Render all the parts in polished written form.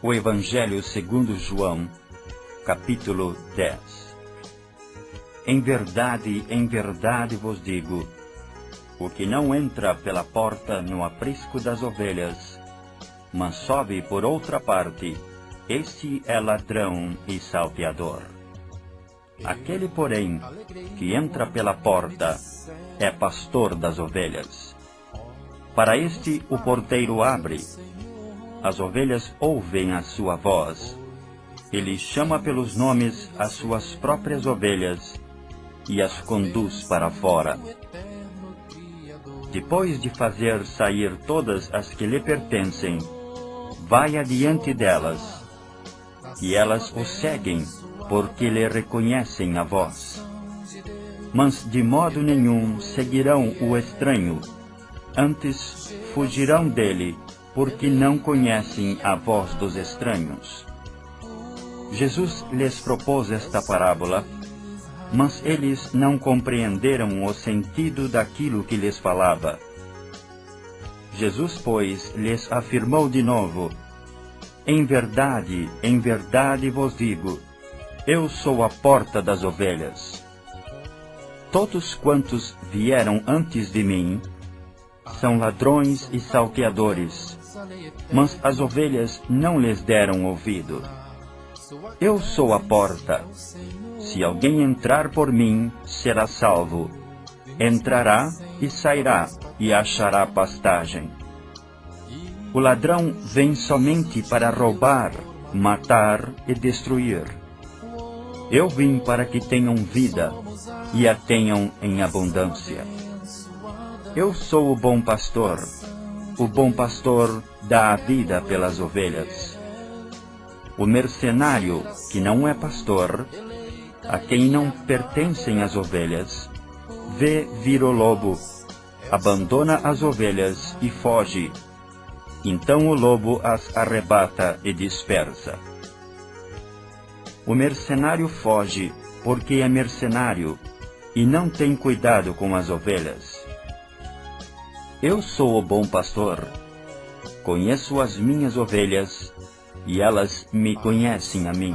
O Evangelho segundo João, capítulo 10. Em verdade vos digo, o que não entra pela porta no aprisco das ovelhas, mas sobe por outra parte, este é ladrão e salteador. Aquele, porém, que entra pela porta, é pastor das ovelhas. Para este o porteiro abre. As ovelhas ouvem a sua voz. Ele chama pelos nomes as suas próprias ovelhas e as conduz para fora. Depois de fazer sair todas as que lhe pertencem, vai adiante delas, e elas o seguem, porque lhe reconhecem a voz. Mas de modo nenhum seguirão o estranho, antes fugirão dele, porque não conhecem a voz dos estranhos. Jesus lhes propôs esta parábola, mas eles não compreenderam o sentido daquilo que lhes falava. Jesus, pois, lhes afirmou de novo: em verdade vos digo, eu sou a porta das ovelhas. Todos quantos vieram antes de mim são ladrões e salteadores, mas as ovelhas não lhes deram ouvido. Eu sou a porta. Se alguém entrar por mim, será salvo. Entrará e sairá, e achará pastagem. O ladrão vem somente para roubar, matar e destruir. Eu vim para que tenham vida, e a tenham em abundância. Eu sou o bom pastor. O bom pastor dá a vida pelas ovelhas. O mercenário, que não é pastor, a quem não pertencem as ovelhas, vê vir o lobo, abandona as ovelhas e foge. Então o lobo as arrebata e dispersa. O mercenário foge porque é mercenário e não tem cuidado com as ovelhas. Eu sou o bom pastor. Conheço as minhas ovelhas e elas me conhecem a mim.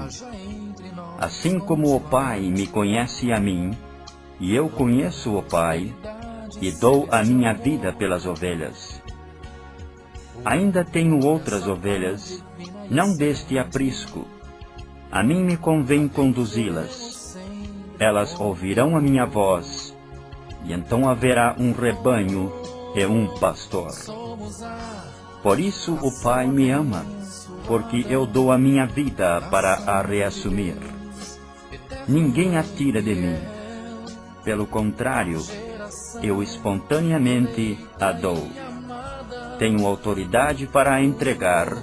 Assim como o Pai me conhece a mim, e eu conheço o Pai, e dou a minha vida pelas ovelhas. Ainda tenho outras ovelhas, não deste aprisco. A mim me convém conduzi-las. Elas ouvirão a minha voz, e então haverá um rebanho e um pastor. Por isso o Pai me ama, porque eu dou a minha vida para a reassumir. Ninguém a tira de mim. Pelo contrário, eu espontaneamente a dou. Tenho autoridade para a entregar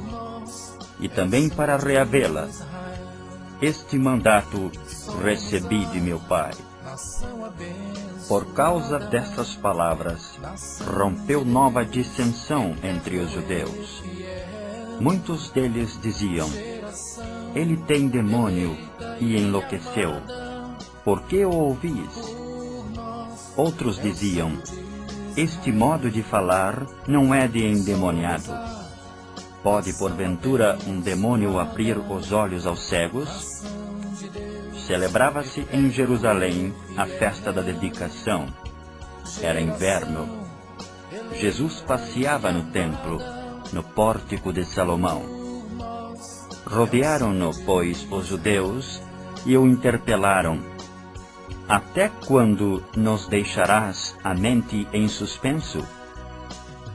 e também para reavê-la. Este mandato recebi de meu Pai. Por causa dessas palavras, rompeu nova dissensão entre os judeus. Muitos deles diziam: ele tem demônio e enlouqueceu. Por que o ouvis? Outros diziam: este modo de falar não é de endemoniado. Pode porventura um demônio abrir os olhos aos cegos? Celebrava-se em Jerusalém a festa da dedicação. Era inverno. Jesus passeava no templo, no pórtico de Salomão. Rodearam-no, pois, os judeus e o interpelaram: até quando nos deixarás a mente em suspenso?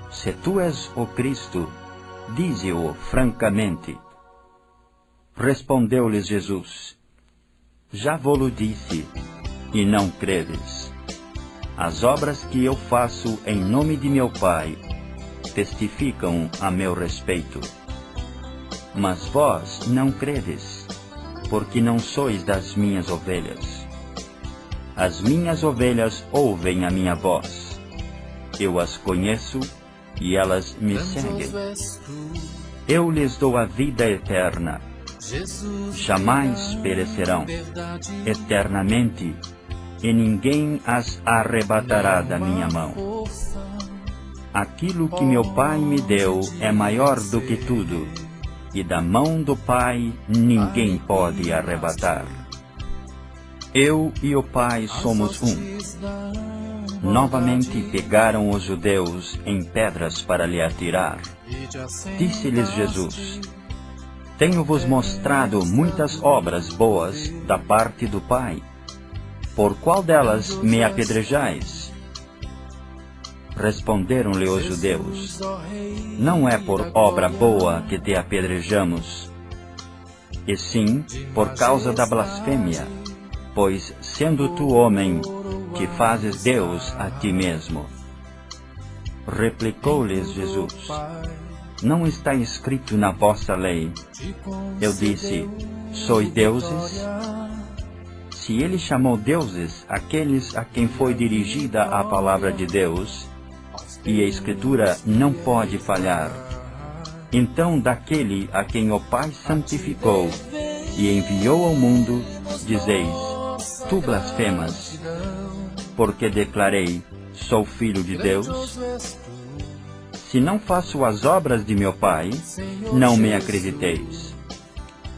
Se tu és o Cristo, dize-o francamente. Respondeu-lhes Jesus: já vo-lo disse, e não credes. As obras que eu faço em nome de meu Pai testificam a meu respeito. Mas vós não credes, porque não sois das minhas ovelhas. As minhas ovelhas ouvem a minha voz. Eu as conheço e elas me seguem. Eu lhes dou a vida eterna. Jamais perecerão eternamente, e ninguém as arrebatará da minha mão. Aquilo que meu Pai me deu é maior do que tudo, e da mão do Pai ninguém pode arrebatar. Eu e o Pai somos um. Novamente pegaram os judeus em pedras para lhe atirar. Disse-lhes Jesus: Tenho-vos mostrado muitas obras boas da parte do Pai. Por qual delas me apedrejais? Responderam-lhe os judeus: Não é por obra boa que te apedrejamos, e sim por causa da blasfêmia, pois, sendo tu homem, que fazes Deus a ti mesmo. Replicou-lhes Jesus: Não está escrito na vossa lei: Eu disse, sois deuses? Se ele chamou deuses aqueles a quem foi dirigida a palavra de Deus, e a Escritura não pode falhar, então daquele a quem o Pai santificou e enviou ao mundo, dizeis: Tu blasfemas, porque declarei, sou filho de Deus? Se não faço as obras de meu Pai, não me acrediteis.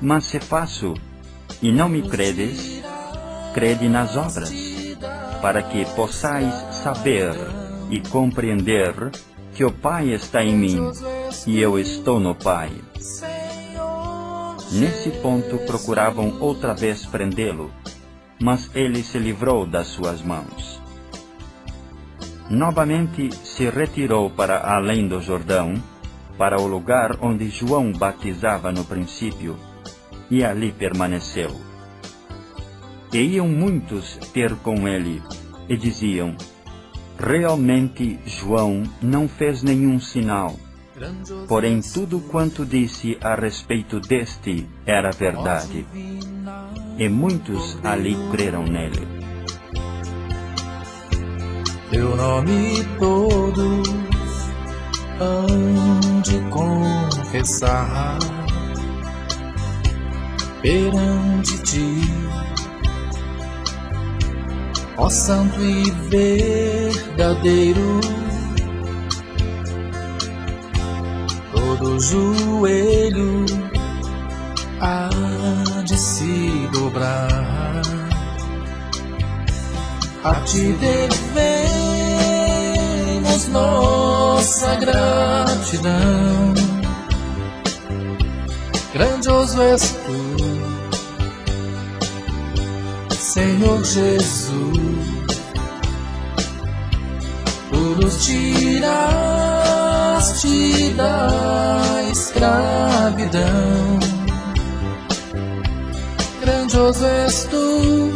Mas se faço, e não me credes, crede nas obras, para que possais saber e compreender que o Pai está em mim, e eu estou no Pai. Nesse ponto procuravam outra vez prendê-lo, mas ele se livrou das suas mãos. Novamente se retirou para além do Jordão, para o lugar onde João batizava no princípio, e ali permaneceu. E iam muitos ter com ele, e diziam: Realmente João não fez nenhum sinal, porém tudo quanto disse a respeito deste era verdade. E muitos ali creram nele. Teu nome todos hão de confessar perante ti, ó santo e verdadeiro. Todo joelho há de se dobrar, a ti devemos nossa gratidão. Grandioso és tu, Senhor Jesus, tu nos tiraste da escravidão. Grandioso és tu,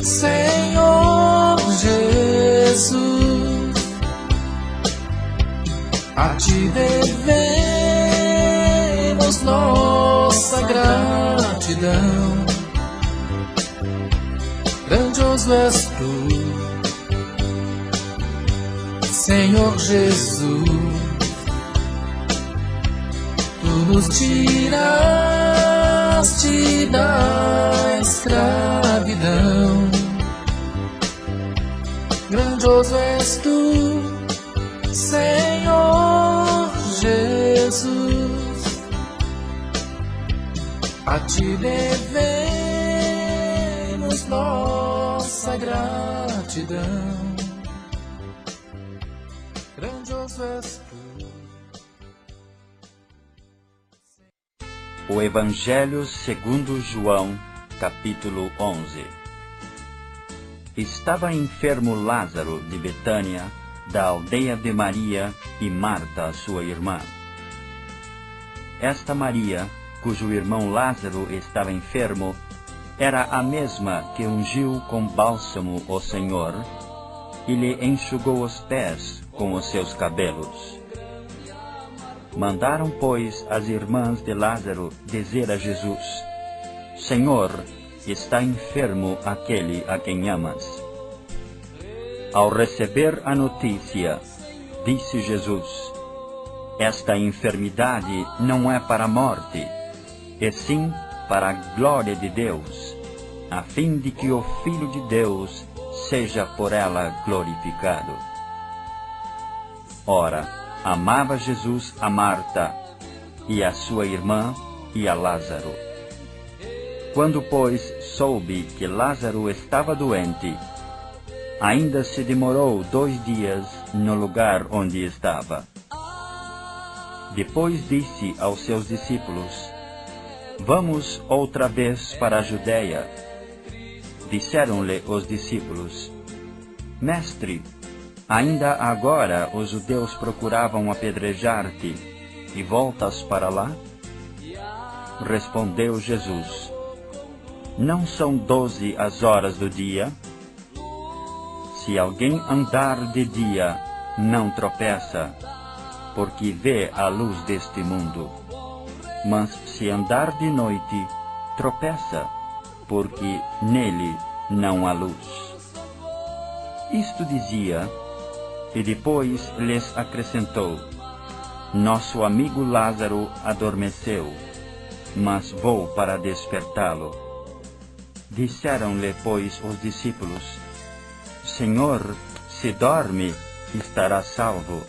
Senhor Jesus, a ti devemos nossa gratidão. Grandioso és tu, Senhor Jesus, tu nos tiraste da escravidão. Grandioso és tu, Senhor Jesus, a ti devemos nossa gratidão. Grandioso és tu. O Evangelho segundo João, capítulo 11. Estava enfermo Lázaro de Betânia, da aldeia de Maria e Marta, sua irmã. Esta Maria, cujo irmão Lázaro estava enfermo, era a mesma que ungiu com bálsamo o Senhor e lhe enxugou os pés com os seus cabelos. Mandaram, pois, as irmãs de Lázaro dizer a Jesus: Senhor, está enfermo aquele a quem amas. Ao receber a notícia, disse Jesus: Esta enfermidade não é para a morte, e sim para a glória de Deus, a fim de que o Filho de Deus seja por ela glorificado. Ora, amava Jesus a Marta, e a sua irmã, e a Lázaro. Quando, pois, soube que Lázaro estava doente, ainda se demorou 2 dias no lugar onde estava. Depois disse aos seus discípulos: Vamos outra vez para a Judeia. Disseram-lhe os discípulos: Mestre, ainda agora os judeus procuravam apedrejar-te, e voltas para lá? Respondeu Jesus: Não são 12 as horas do dia? Se alguém andar de dia, não tropeça, porque vê a luz deste mundo. Mas se andar de noite, tropeça, porque nele não há luz. Isto dizia, e depois lhes acrescentou: Nosso amigo Lázaro adormeceu, mas vou para despertá-lo. Disseram-lhe, pois, os discípulos: Senhor, se dorme, estará salvo.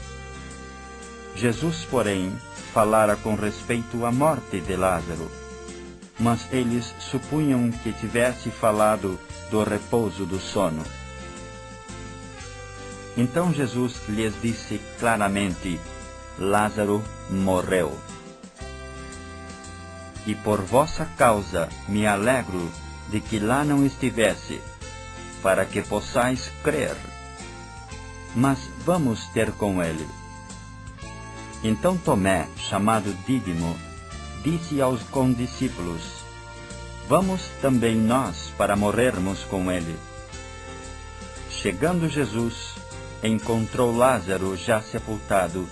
Jesus, porém, falara com respeito à morte de Lázaro, mas eles supunham que tivesse falado do repouso do sono. Então Jesus lhes disse claramente: Lázaro morreu. E por vossa causa me alegro de que lá não estivesse, para que possais crer. Mas vamos ter com ele. Então Tomé, chamado Dídimo, disse aos condiscípulos: Vamos também nós para morrermos com ele. Chegando Jesus, encontrou Lázaro já sepultado,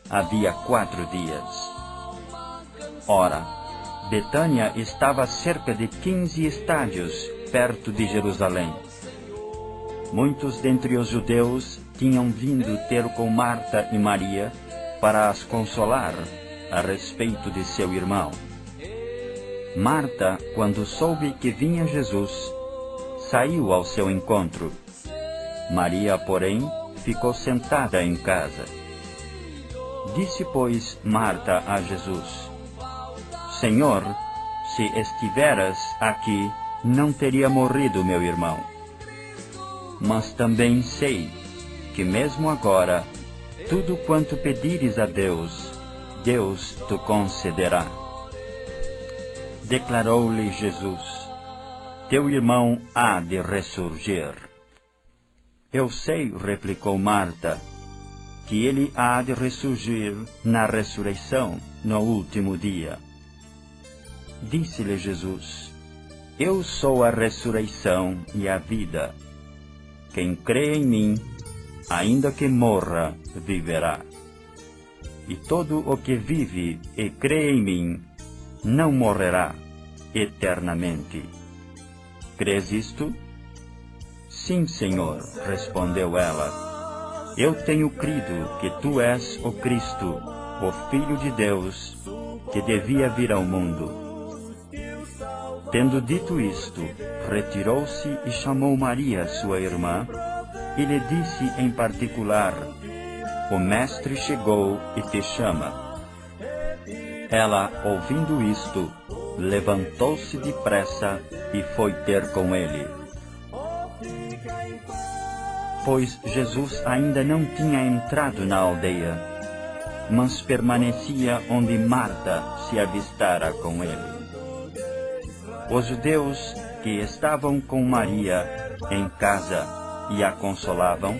havia 4 dias. Ora, Betânia estava a cerca de 15 estádios, perto de Jerusalém. Muitos dentre os judeus tinham vindo ter com Marta e Maria para as consolar a respeito de seu irmão. Marta, quando soube que vinha Jesus, saiu ao seu encontro. Maria, porém, ficou sentada em casa. Disse, pois, Marta a Jesus: Senhor, se estiveras aqui, não teria morrido meu irmão. Mas também sei que mesmo agora, tudo quanto pedires a Deus, Deus te concederá. Declarou-lhe Jesus: Teu irmão há de ressurgir. Eu sei, replicou Marta, que ele há de ressurgir na ressurreição, no último dia. Disse-lhe Jesus: Eu sou a ressurreição e a vida. Quem crê em mim, ainda que morra, viverá. E todo o que vive e crê em mim, não morrerá eternamente. Crês isto? Sim, Senhor, respondeu ela. Eu tenho crido que tu és o Cristo, o Filho de Deus, que devia vir ao mundo. Tendo dito isto, retirou-se e chamou Maria, sua irmã, e lhe disse em particular: O Mestre chegou e te chama. Ela, ouvindo isto, levantou-se depressa e foi ter com ele. Pois Jesus ainda não tinha entrado na aldeia, mas permanecia onde Marta se avistara com ele. Os judeus que estavam com Maria em casa e a consolavam,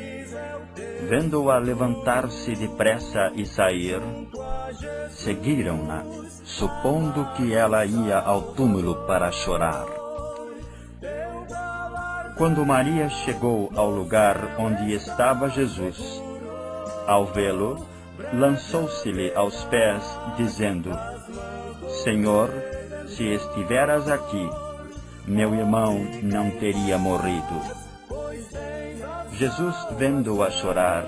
vendo-a levantar-se depressa e sair, seguiram-na, supondo que ela ia ao túmulo para chorar. Quando Maria chegou ao lugar onde estava Jesus, ao vê-lo, lançou-se-lhe aos pés, dizendo: Senhor, se estiveras aqui, meu irmão não teria morrido. Jesus, vendo-a chorar,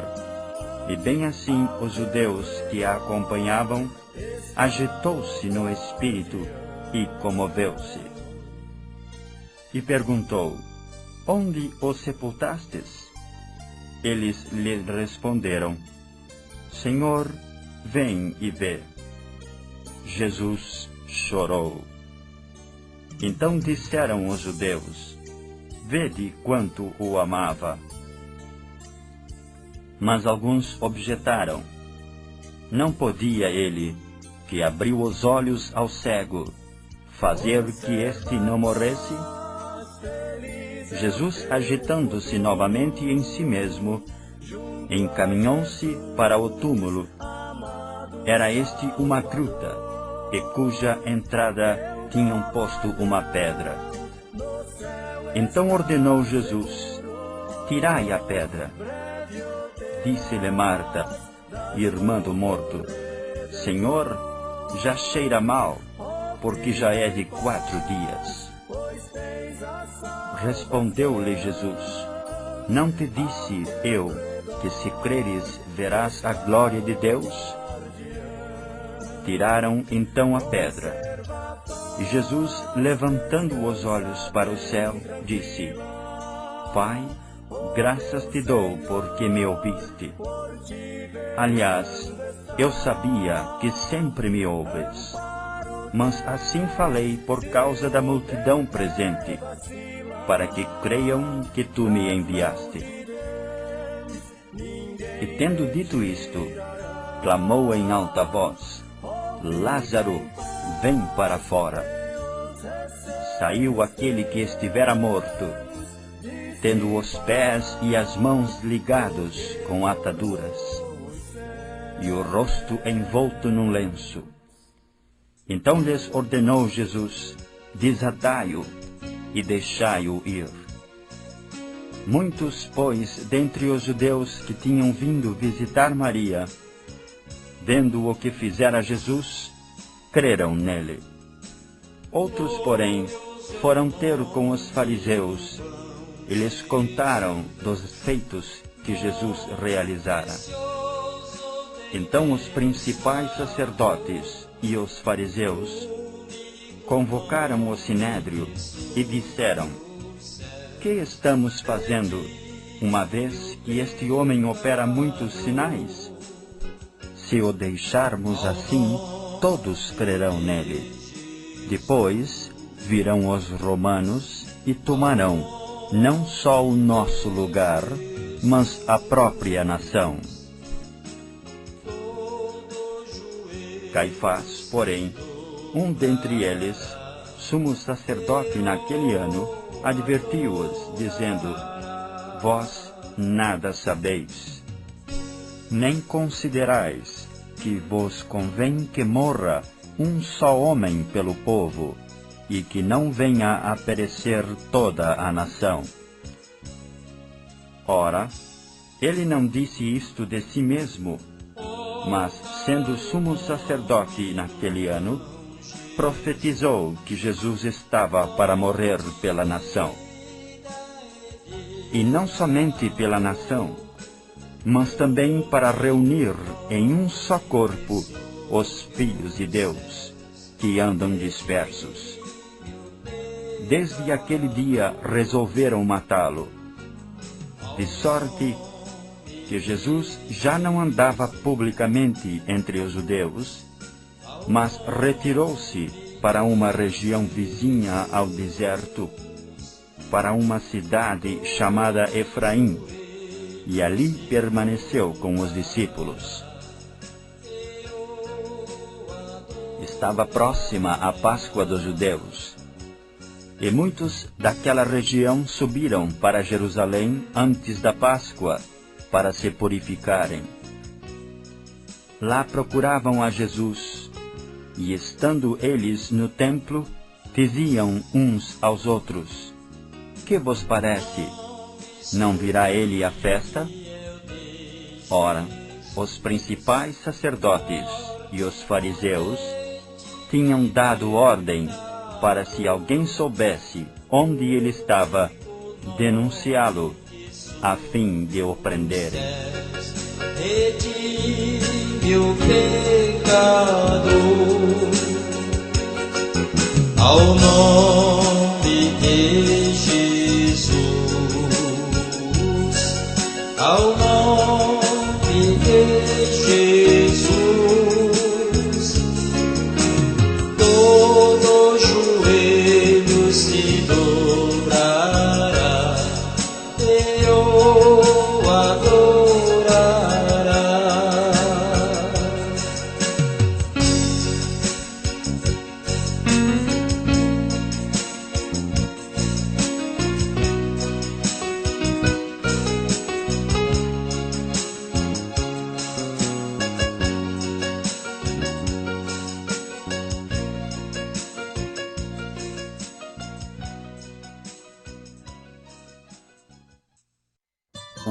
e bem assim os judeus que a acompanhavam, agitou-se no espírito e comoveu-se. E perguntou: Onde o sepultastes? Eles lhe responderam: Senhor, vem e vê. Jesus chorou. Então disseram os judeus: vede quanto o amava. Mas alguns objetaram: não podia ele, que abriu os olhos ao cego, fazer que este não morresse? Jesus, agitando-se novamente em si mesmo, encaminhou-se para o túmulo. Era este uma gruta, e cuja entrada tinham posto uma pedra. Então ordenou Jesus: tirai a pedra. Disse-lhe Marta, irmã do morto: Senhor, já cheira mal, porque já é de 4 dias. Respondeu-lhe Jesus: não te disse eu que se creres verás a glória de Deus? Tiraram então a pedra. E Jesus, levantando os olhos para o céu, disse: Pai, graças te dou porque me ouviste. Aliás, eu sabia que sempre me ouves, mas assim falei por causa da multidão presente, para que creiam que tu me enviaste. E tendo dito isto, clamou em alta voz: Lázaro, vem para fora. Saiu aquele que estivera morto, tendo os pés e as mãos ligados com ataduras, e o rosto envolto num lenço. Então lhes ordenou Jesus: desatai-o e deixai-o ir. Muitos, pois, dentre os judeus que tinham vindo visitar Maria, vendo o que fizera Jesus, creram nele. Outros, porém, foram ter com os fariseus e lhes contaram dos feitos que Jesus realizara. Então os principais sacerdotes e os fariseus convocaram o sinédrio e disseram: que estamos fazendo, uma vez que este homem opera muitos sinais? Se o deixarmos assim, todos crerão nele. Depois virão os romanos e tomarão não só o nosso lugar, mas a própria nação. Caifás, porém, um dentre eles, sumo sacerdote naquele ano, advertiu-os, dizendo: vós nada sabeis, nem considerais que vos convém que morra um só homem pelo povo, e que não venha a perecer toda a nação. Ora, ele não disse isto de si mesmo, mas, sendo sumo sacerdote naquele ano, profetizou que Jesus estava para morrer pela nação. E não somente pela nação, mas também para reunir em um só corpo os filhos de Deus, que andam dispersos. Desde aquele dia resolveram matá-lo, de sorte que Jesus já não andava publicamente entre os judeus, mas retirou-se para uma região vizinha ao deserto, para uma cidade chamada Efraim, e ali permaneceu com os discípulos. Estava próxima a Páscoa dos judeus, e muitos daquela região subiram para Jerusalém antes da Páscoa, para se purificarem. Lá procuravam a Jesus, e estando eles no templo, diziam uns aos outros: que vos parece? Não virá ele à festa? Ora, os principais sacerdotes e os fariseus tinham dado ordem para, se alguém soubesse onde ele estava, denunciá-lo, a fim de o prenderem. Redime o pecado, ao nome de Jesus, ao nome de Jesus,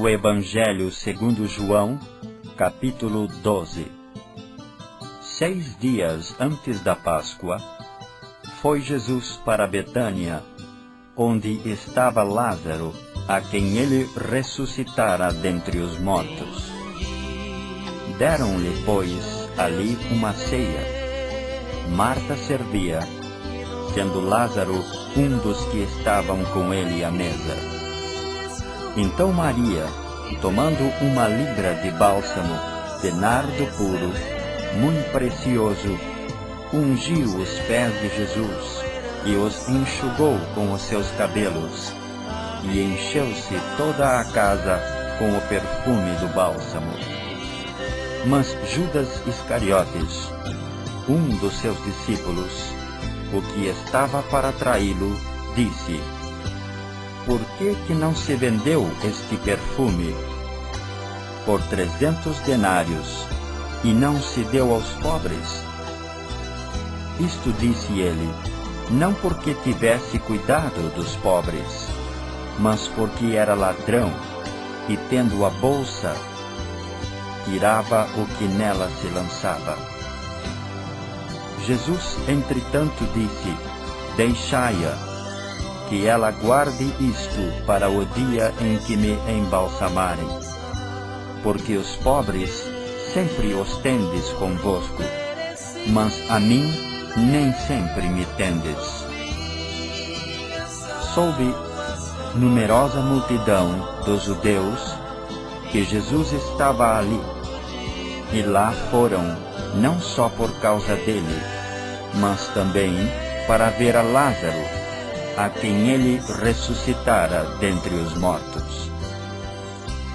o Evangelho segundo João, capítulo 12. 6 dias antes da Páscoa, foi Jesus para Betânia, onde estava Lázaro, a quem ele ressuscitara dentre os mortos. Deram-lhe, pois, ali uma ceia. Marta servia, sendo Lázaro um dos que estavam com ele à mesa. Então Maria, tomando uma libra de bálsamo, de nardo puro, muito precioso, ungiu os pés de Jesus e os enxugou com os seus cabelos, e encheu-se toda a casa com o perfume do bálsamo. Mas Judas Iscariotes, um dos seus discípulos, o que estava para traí-lo, disse: Por que não se vendeu este perfume por 300 denários e não se deu aos pobres? Isto disse ele, não porque tivesse cuidado dos pobres, mas porque era ladrão, e tendo a bolsa, tirava o que nela se lançava. Jesus, entretanto, disse: Deixai-a, que ela guarde isto para o dia em que me embalsamarem. Porque os pobres sempre os tendes convosco, mas a mim nem sempre me tendes. Soube numerosa multidão dos judeus que Jesus estava ali, e lá foram, não só por causa dele, mas também para ver a Lázaro, a quem ele ressuscitara dentre os mortos.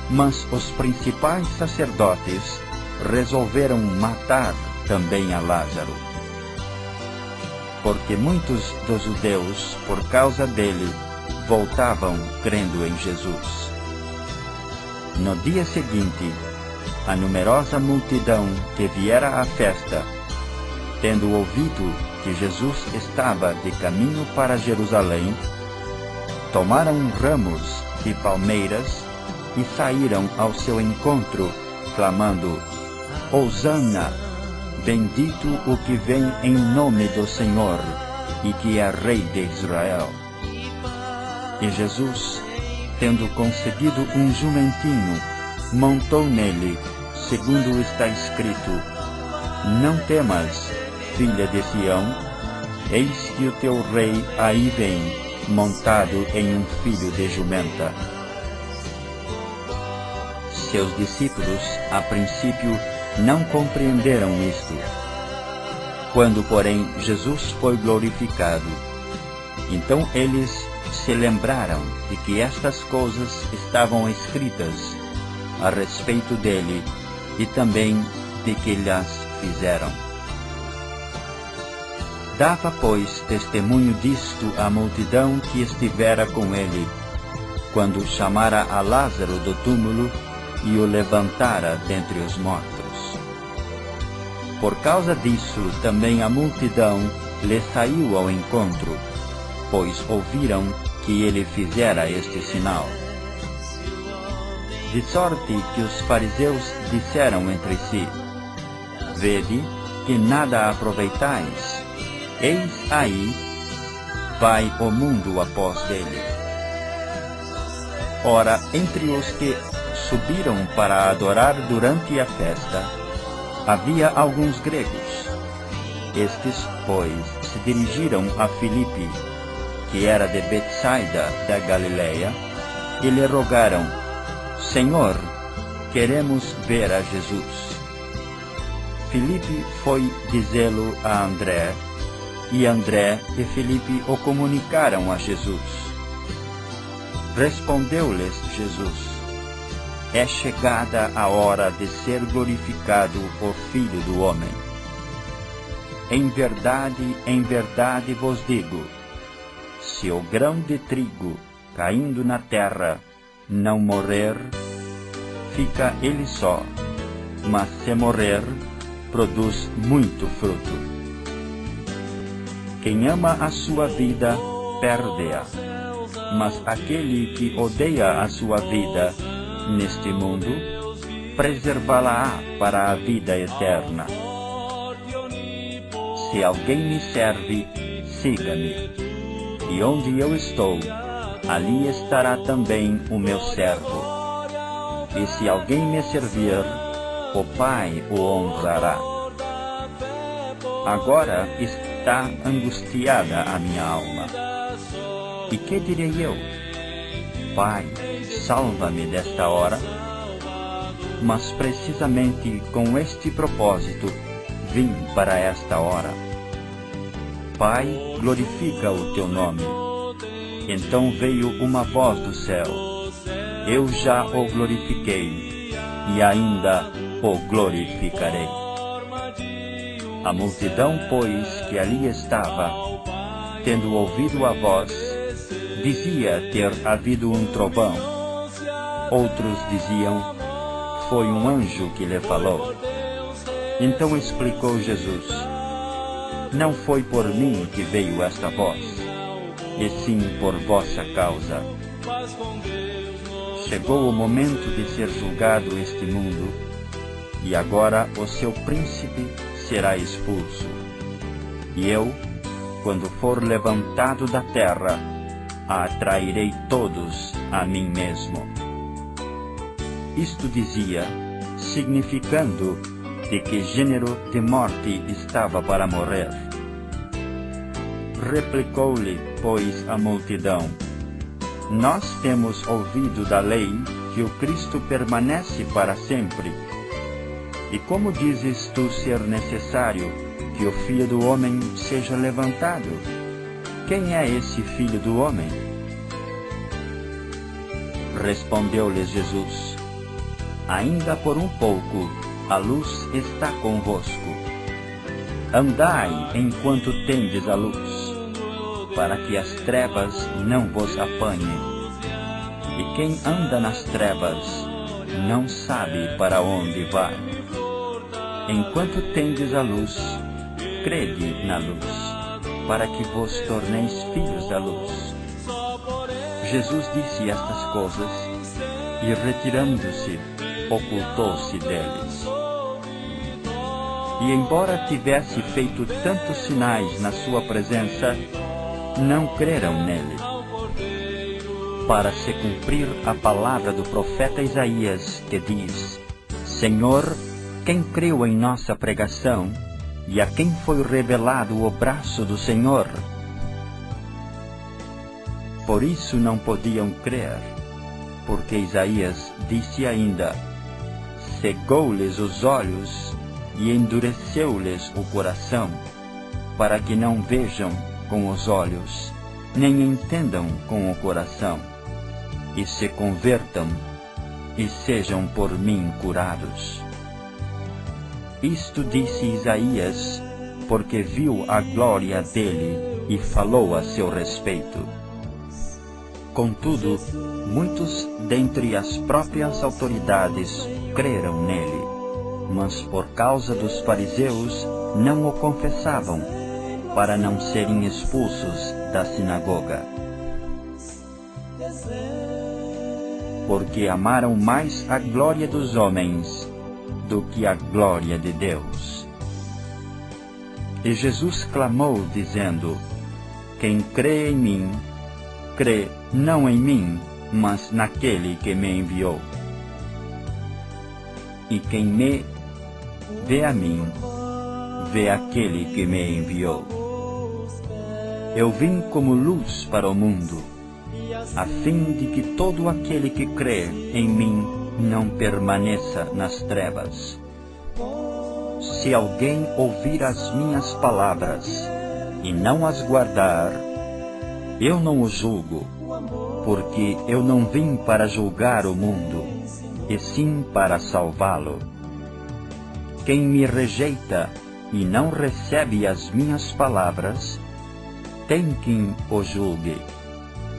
Mas os principais sacerdotes resolveram matar também a Lázaro, porque muitos dos judeus, por causa dele, voltavam crendo em Jesus. No dia seguinte, a numerosa multidão que viera à festa, tendo ouvido que Jesus estava de caminho para Jerusalém, tomaram ramos de palmeiras e saíram ao seu encontro, clamando: Hosana, bendito o que vem em nome do Senhor e que é Rei de Israel. E Jesus, tendo concedido um jumentinho, montou nele, segundo está escrito: Não temas, filha de Sião, eis que o teu rei aí vem, montado em um filho de jumenta. Seus discípulos, a princípio, não compreenderam isto. Quando, porém, Jesus foi glorificado, então eles se lembraram de que estas coisas estavam escritas a respeito dele e também de que lhes fizeram. Dava, pois, testemunho disto a multidão que estivera com ele, quando chamara a Lázaro do túmulo e o levantara dentre os mortos. Por causa disso, também a multidão lhe saiu ao encontro, pois ouviram que ele fizera este sinal. De sorte que os fariseus disseram entre si: Vede que nada aproveitais, eis aí vai o mundo após dele. Ora, entre os que subiram para adorar durante a festa, havia alguns gregos. Estes, pois, se dirigiram a Filipe, que era de Betsaida da Galileia, e lhe rogaram: Senhor, queremos ver a Jesus. Filipe foi dizê-lo a André, e André e Filipe o comunicaram a Jesus. Respondeu-lhes Jesus: É chegada a hora de ser glorificado o Filho do Homem. Em verdade vos digo, se o grão de trigo, caindo na terra, não morrer, fica ele só, mas se morrer, produz muito fruto. Quem ama a sua vida, perde-a, mas aquele que odeia a sua vida, neste mundo, preservá-la-á para a vida eterna. Se alguém me serve, siga-me. E onde eu estou, ali estará também o meu servo. E se alguém me servir, o Pai o honrará. Agora está angustiada a minha alma. E que direi eu? Pai, salva-me desta hora. Mas precisamente com este propósito vim para esta hora. Pai, glorifica o teu nome. Então veio uma voz do céu. Eu já o glorifiquei, e ainda o glorificarei. A multidão, pois, que ali estava, tendo ouvido a voz, dizia ter havido um trovão. Outros diziam, foi um anjo que lhe falou. Então explicou Jesus, não foi por mim que veio esta voz, e sim por vossa causa. Chegou o momento de ser julgado este mundo, e agora o seu príncipe será expulso. E eu, quando for levantado da terra, atrairei todos a mim mesmo. Isto dizia, significando de que gênero de morte estava para morrer. Replicou-lhe, pois, a multidão, nós temos ouvido da lei que o Cristo permanece para sempre. E como dizes tu ser necessário que o Filho do Homem seja levantado? Quem é esse Filho do Homem? Respondeu-lhes Jesus, ainda por um pouco a luz está convosco. Andai enquanto tendes a luz, para que as trevas não vos apanhem. E quem anda nas trevas não sabe para onde vai. Enquanto tendes a luz, crede na luz, para que vos torneis filhos da luz. Jesus disse estas coisas, e retirando-se, ocultou-se deles. E embora tivesse feito tantos sinais na sua presença, não creram nele. Para se cumprir a palavra do profeta Isaías, que diz, Senhor, quem creu em nossa pregação, e a quem foi revelado o braço do Senhor? Por isso não podiam crer, porque Isaías disse ainda, cegou-lhes os olhos e endureceu-lhes o coração, para que não vejam com os olhos, nem entendam com o coração, e se convertam, e sejam por mim curados. Isto disse Isaías, porque viu a glória dele e falou a seu respeito. Contudo, muitos dentre as próprias autoridades creram nele, mas por causa dos fariseus não o confessavam, para não serem expulsos da sinagoga. Porque amaram mais a glória dos homens do que a glória de Deus. E Jesus clamou, dizendo, quem crê em mim, crê não em mim, mas naquele que me enviou. E quem me vê a mim, vê aquele que me enviou. Eu vim como luz para o mundo, a fim de que todo aquele que crê em mim não permaneça nas trevas. Se alguém ouvir as minhas palavras e não as guardar, eu não o julgo, porque eu não vim para julgar o mundo, e sim para salvá-lo. Quem me rejeita e não recebe as minhas palavras, tem quem o julgue.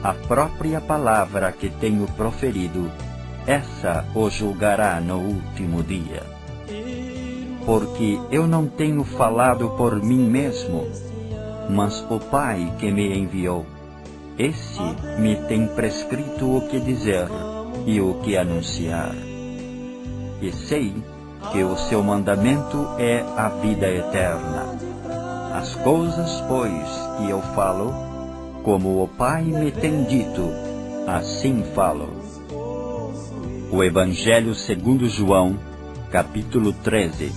A própria palavra que tenho proferido, essa o julgará no último dia. Porque eu não tenho falado por mim mesmo, mas o Pai que me enviou, esse me tem prescrito o que dizer, e o que anunciar. E sei que o seu mandamento é a vida eterna. As coisas, pois, que eu falo, como o Pai me tem dito, assim falo. O Evangelho segundo João, capítulo 13.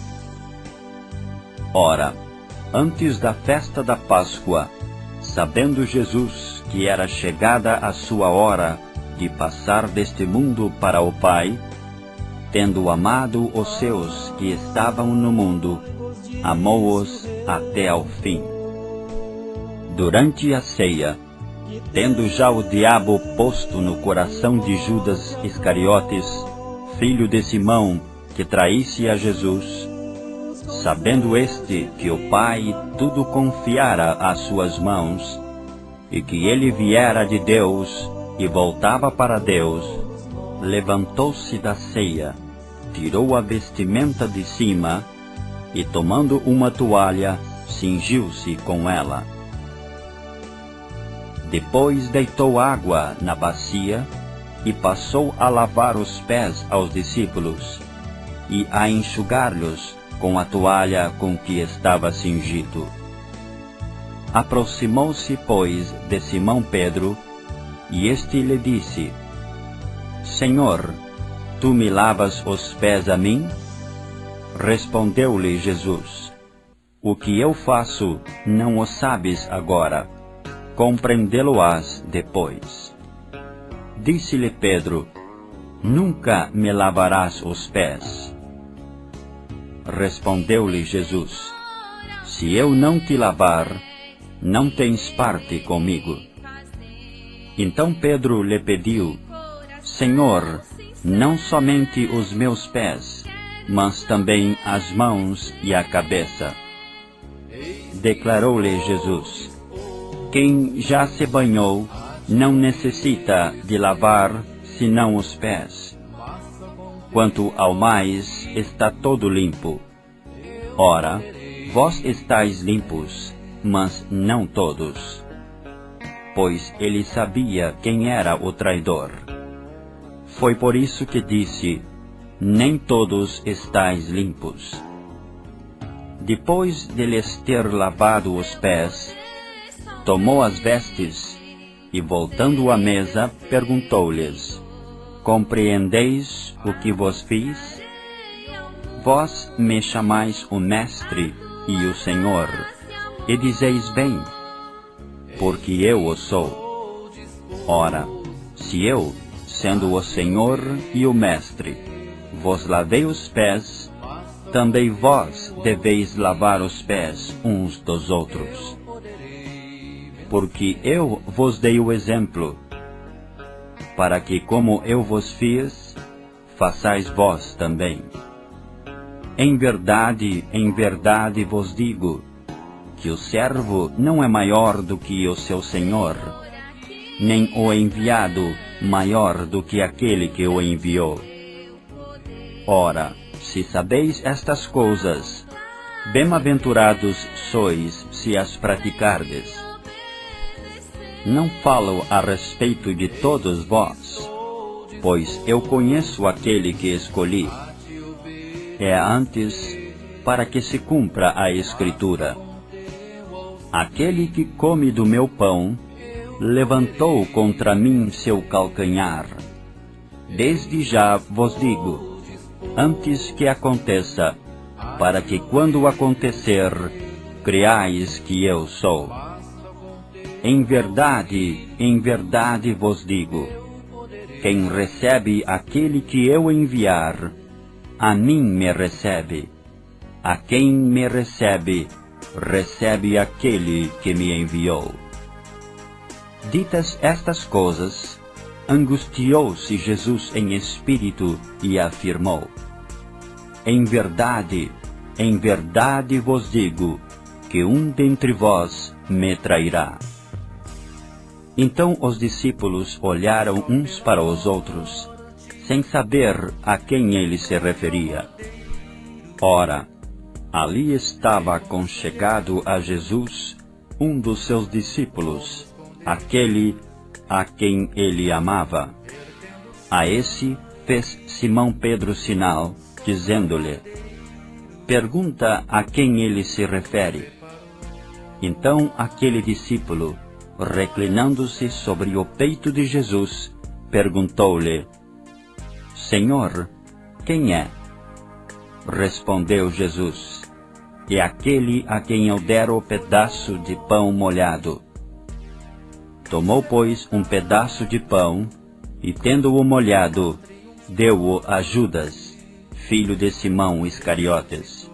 Ora, antes da festa da Páscoa, sabendo Jesus que era chegada a sua hora de passar deste mundo para o Pai, tendo amado os seus que estavam no mundo, amou-os até ao fim. Durante a ceia, tendo já o diabo posto no coração de Judas Iscariotes, filho de Simão, que traísse a Jesus, sabendo este que o Pai tudo confiara às suas mãos, e que ele viera de Deus e voltava para Deus, levantou-se da ceia, tirou a vestimenta de cima, e tomando uma toalha, cingiu-se com ela. Depois deitou água na bacia, e passou a lavar os pés aos discípulos, e a enxugar-lhes com a toalha com que estava cingido. Aproximou-se, pois, de Simão Pedro, e este lhe disse: Senhor, tu me lavas os pés a mim? Respondeu-lhe Jesus: O que eu faço não o sabes agora, compreendê-lo-ás depois. Disse-lhe Pedro: Nunca me lavarás os pés. Respondeu-lhe Jesus: Se eu não te lavar, não tens parte comigo. Então Pedro lhe pediu: Senhor, não somente os meus pés, mas também as mãos e a cabeça. Declarou-lhe Jesus: Quem já se banhou não necessita de lavar senão os pés. Quanto ao mais, está todo limpo. Ora, vós estáis limpos, mas não todos. Pois ele sabia quem era o traidor. Foi por isso que disse: Nem todos estáis limpos. Depois de lhes ter lavado os pés, tomou as vestes e, voltando à mesa, perguntou-lhes: Compreendeis o que vos fiz? Vós me chamais o Mestre e o Senhor, e dizeis bem, porque eu o sou. Ora, se eu, sendo o Senhor e o Mestre, vos lavei os pés, também vós deveis lavar os pés uns dos outros. Porque eu vos dei o exemplo, para que, como eu vos fiz, façais vós também. Em verdade vos digo, que o servo não é maior do que o seu senhor, nem o enviado maior do que aquele que o enviou. Ora, se sabeis estas coisas, bem-aventurados sois se as praticardes. Não falo a respeito de todos vós, pois eu conheço aquele que escolhi. É antes para que se cumpra a Escritura. Aquele que come do meu pão, levantou contra mim seu calcanhar. Desde já vos digo, antes que aconteça, para que quando acontecer, creais que eu sou. Em verdade vos digo, quem recebe aquele que eu enviar, a mim me recebe. A quem me recebe, recebe aquele que me enviou. Ditas estas coisas, angustiou-se Jesus em espírito e afirmou: Em verdade vos digo, que um dentre vós me trairá. Então os discípulos olharam uns para os outros, sem saber a quem ele se referia. Ora, ali estava aconchegado a Jesus um dos seus discípulos, aquele a quem ele amava. A esse fez Simão Pedro sinal, dizendo-lhe: pergunta a quem ele se refere. Então aquele discípulo, reclinando-se sobre o peito de Jesus, perguntou-lhe: Senhor, quem é? Respondeu Jesus: é aquele a quem eu der o pedaço de pão molhado. Tomou, pois, um pedaço de pão, e tendo-o molhado, deu-o a Judas, filho de Simão Iscariotes.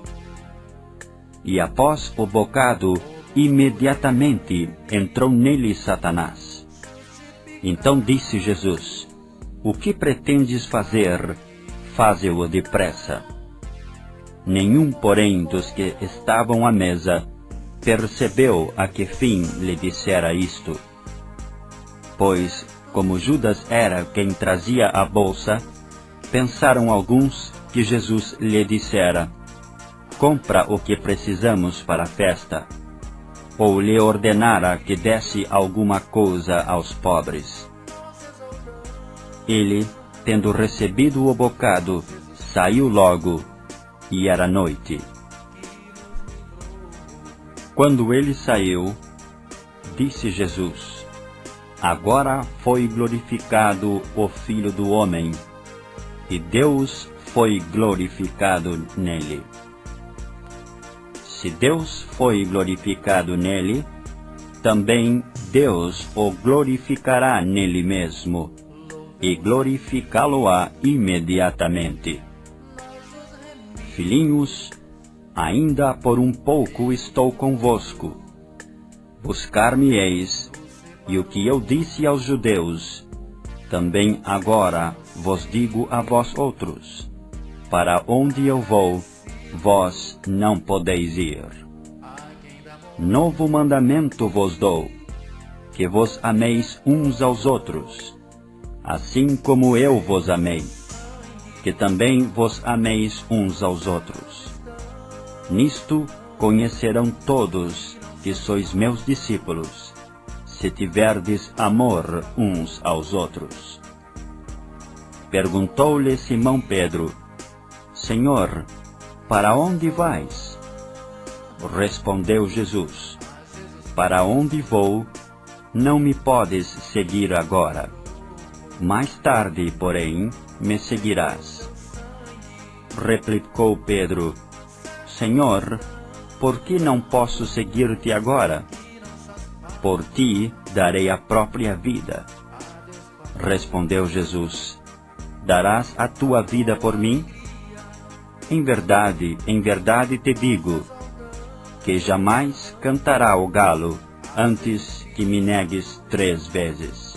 E após o bocado, imediatamente entrou nele Satanás. Então disse Jesus: o que pretendes fazer, faze-o depressa. Nenhum, porém, dos que estavam à mesa percebeu a que fim lhe dissera isto. Pois, como Judas era quem trazia a bolsa, pensaram alguns que Jesus lhe dissera: compra o que precisamos para a festa, ou lhe ordenara que desse alguma coisa aos pobres. Ele, tendo recebido o bocado, saiu logo, e era noite. Quando ele saiu, disse Jesus: agora foi glorificado o Filho do Homem, e Deus foi glorificado nele. Se Deus foi glorificado nele, também Deus o glorificará nele mesmo, e glorificá-lo-á imediatamente. Filhinhos, ainda por um pouco estou convosco. Buscar-me-eis, e o que eu disse aos judeus, também agora vos digo a vós outros: para onde eu vou, vós não podeis ir. Novo mandamento vos dou, que vos ameis uns aos outros, assim como eu vos amei, que também vos ameis uns aos outros. Nisto conhecerão todos que sois meus discípulos, se tiverdes amor uns aos outros. Perguntou-lhe Simão Pedro: Senhor, para onde vais? Respondeu Jesus: para onde vou, não me podes seguir agora. Mais tarde, porém, me seguirás. Replicou Pedro: Senhor, por que não posso seguir-te agora? Por ti darei a própria vida. Respondeu Jesus: darás a tua vida por mim? Em verdade te digo, que jamais cantará o galo antes que me negues 3 vezes.